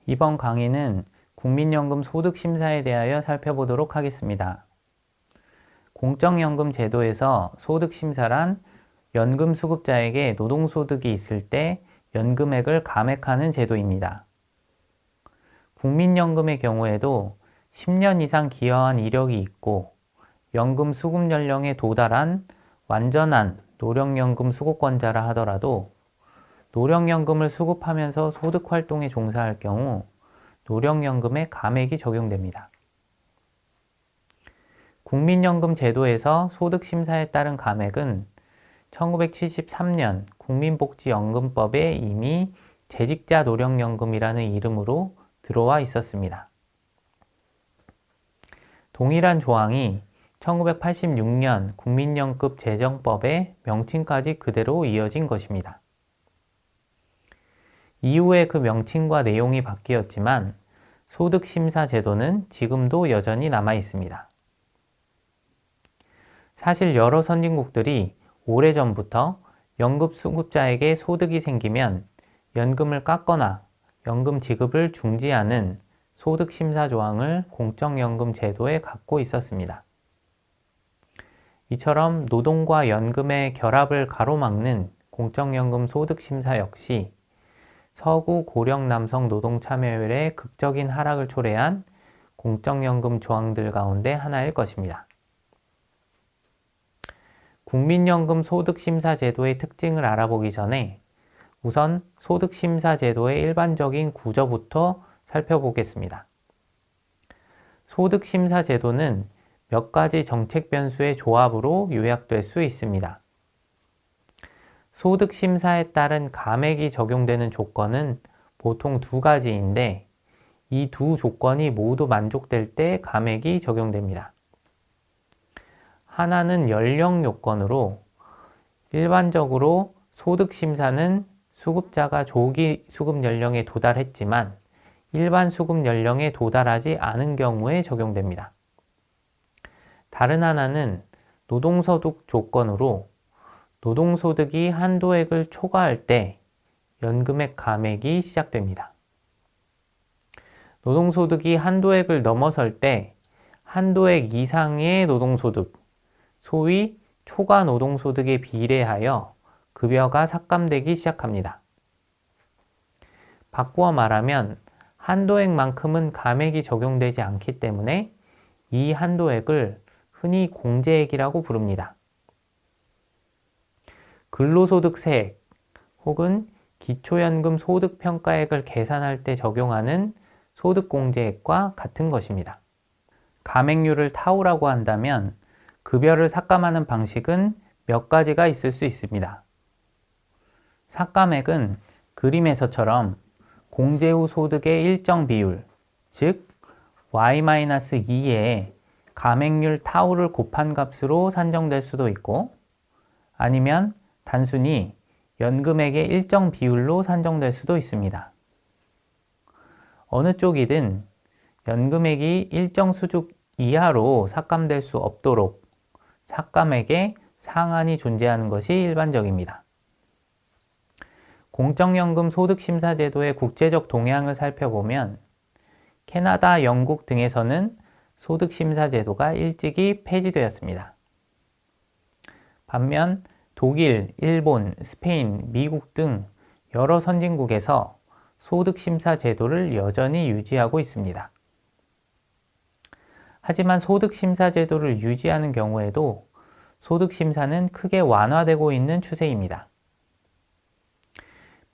이번 강의는 국민연금 소득심사에 대하여 살펴보도록 하겠습니다. 공적연금 제도에서 소득심사란 연금 수급자에게 노동소득이 있을 때 연금액을 감액하는 제도입니다. 국민연금의 경우에도 10년 이상 기여한 이력이 있고 연금 수급 연령에 도달한 완전한 노령연금 수급권자라 하더라도 노령연금을 수급하면서 소득활동에 종사할 경우 노령연금의 감액이 적용됩니다. 국민연금 제도에서 소득심사에 따른 감액은 1973년 국민복지연금법에 이미 재직자 노령연금이라는 이름으로 들어와 있었습니다. 동일한 조항이 1986년 국민연금 제정법의 명칭까지 그대로 이어진 것입니다. 이후에 그 명칭과 내용이 바뀌었지만 소득심사 제도는 지금도 여전히 남아 있습니다. 사실 여러 선진국들이 오래전부터 연금 수급자에게 소득이 생기면 연금을 깎거나 연금 지급을 중지하는 소득심사 조항을 공적연금 제도에 갖고 있었습니다. 이처럼 노동과 연금의 결합을 가로막는 공적연금 소득심사 역시 서구 고령 남성 노동 참여율의 극적인 하락을 초래한 공적연금 조항들 가운데 하나일 것입니다. 국민연금 소득심사 제도의 특징을 알아보기 전에 우선 소득심사 제도의 일반적인 구조부터 살펴보겠습니다. 소득심사 제도는 몇 가지 정책 변수의 조합으로 요약될 수 있습니다. 소득심사에 따른 감액이 적용되는 조건은 보통 두 가지인데 이 두 조건이 모두 만족될 때 감액이 적용됩니다. 하나는 연령 요건으로 일반적으로 소득심사는 수급자가 조기 수급 연령에 도달했지만 일반 수급 연령에 도달하지 않은 경우에 적용됩니다. 다른 하나는 노동소득 조건으로 노동소득이 한도액을 초과할 때 연금액 감액이 시작됩니다. 노동소득이 한도액을 넘어설 때 한도액 이상의 노동소득, 소위 초과 노동소득에 비례하여 급여가 삭감되기 시작합니다. 바꾸어 말하면 한도액만큼은 감액이 적용되지 않기 때문에 이 한도액을 흔히 공제액이라고 부릅니다. 근로소득세액 혹은 기초연금 소득평가액을 계산할 때 적용하는 소득공제액과 같은 것입니다. 감액률을 타우라고 한다면 급여를 삭감하는 방식은 몇 가지가 있을 수 있습니다. 삭감액은 그림에서처럼 공제 후 소득의 일정 비율, 즉 y-2에 감액률 타우를 곱한 값으로 산정될 수도 있고 아니면 단순히 연금액의 일정 비율로 산정될 수도 있습니다. 어느 쪽이든 연금액이 일정 수준 이하로 삭감될 수 없도록 삭감액의 상한이 존재하는 것이 일반적입니다. 공적연금 소득심사제도의 국제적 동향을 살펴보면 캐나다, 영국 등에서는 소득심사제도가 일찍이 폐지되었습니다. 반면 독일, 일본, 스페인, 미국 등 여러 선진국에서 소득심사 제도를 여전히 유지하고 있습니다. 하지만 소득심사 제도를 유지하는 경우에도 소득심사는 크게 완화되고 있는 추세입니다.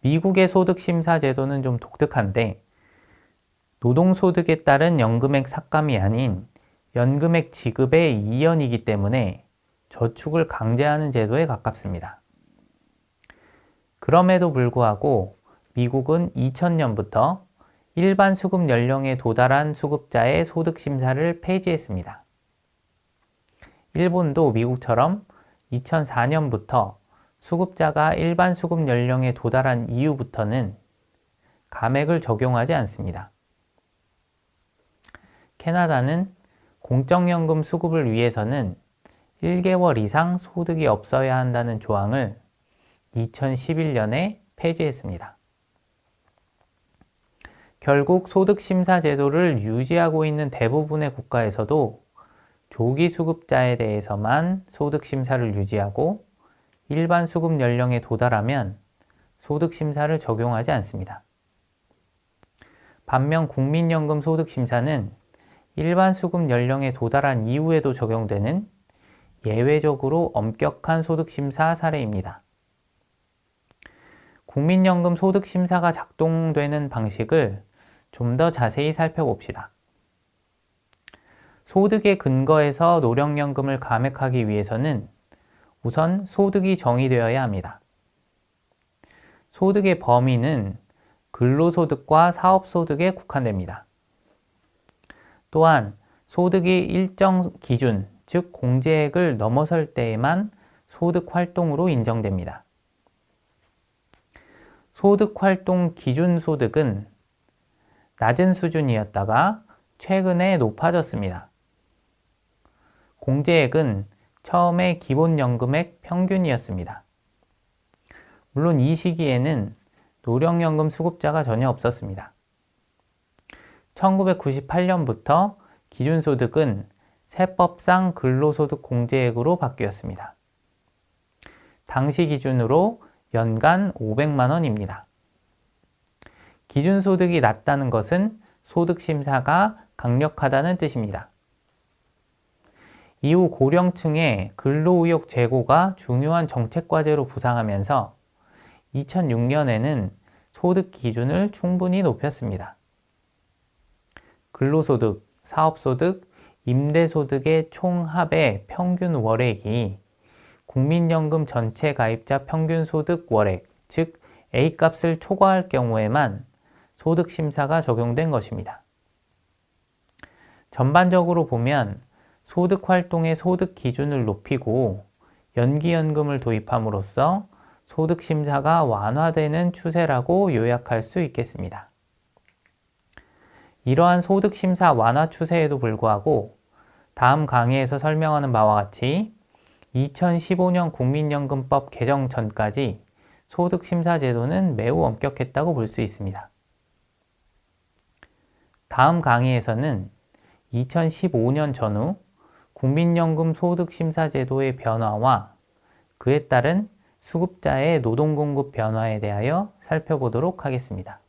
미국의 소득심사 제도는 좀 독특한데 노동소득에 따른 연금액 삭감이 아닌 연금액 지급의 이연이기 때문에 저축을 강제하는 제도에 가깝습니다. 그럼에도 불구하고 미국은 2000년부터 일반 수급 연령에 도달한 수급자의 소득심사를 폐지했습니다. 일본도 미국처럼 2004년부터 수급자가 일반 수급 연령에 도달한 이후부터는 감액을 적용하지 않습니다. 캐나다는 공적연금 수급을 위해서는 1개월 이상 소득이 없어야 한다는 조항을 2011년에 폐지했습니다. 결국 소득심사제도를 유지하고 있는 대부분의 국가에서도 조기수급자에 대해서만 소득심사를 유지하고 일반 수급 연령에 도달하면 소득심사를 적용하지 않습니다. 반면 국민연금 소득심사는 일반 수급 연령에 도달한 이후에도 적용되는 예외적으로 엄격한 소득심사 사례입니다. 국민연금 소득심사가 작동되는 방식을 좀 더 자세히 살펴봅시다. 소득의 근거에서 노령연금을 감액하기 위해서는 우선 소득이 정의되어야 합니다. 소득의 범위는 근로소득과 사업소득에 국한됩니다. 또한 소득이 일정 기준, 즉 공제액을 넘어설 때에만 소득활동으로 인정됩니다. 소득활동 기준소득은 낮은 수준이었다가 최근에 높아졌습니다. 공제액은 처음에 기본연금액 평균이었습니다. 물론 이 시기에는 노령연금 수급자가 전혀 없었습니다. 1998년부터 기준소득은 세법상 근로소득 공제액으로 바뀌었습니다. 당시 기준으로 연간 500만 원입니다. 기준소득이 낮다는 것은 소득심사가 강력하다는 뜻입니다. 이후 고령층의 근로의욕 제고가 중요한 정책과제로 부상하면서 2006년에는 소득 기준을 충분히 높였습니다. 근로소득, 사업소득, 임대소득의 총합의 평균 월액이 국민연금 전체 가입자 평균소득 월액, 즉 A값을 초과할 경우에만 소득심사가 적용된 것입니다. 전반적으로 보면 소득활동의 소득 기준을 높이고 연기연금을 도입함으로써 소득심사가 완화되는 추세라고 요약할 수 있겠습니다. 이러한 소득심사 완화 추세에도 불구하고 다음 강의에서 설명하는 바와 같이 2015년 국민연금법 개정 전까지 소득심사 제도는 매우 엄격했다고 볼 수 있습니다. 다음 강의에서는 2015년 전후 국민연금 소득심사 제도의 변화와 그에 따른 수급자의 노동공급 변화에 대하여 살펴보도록 하겠습니다.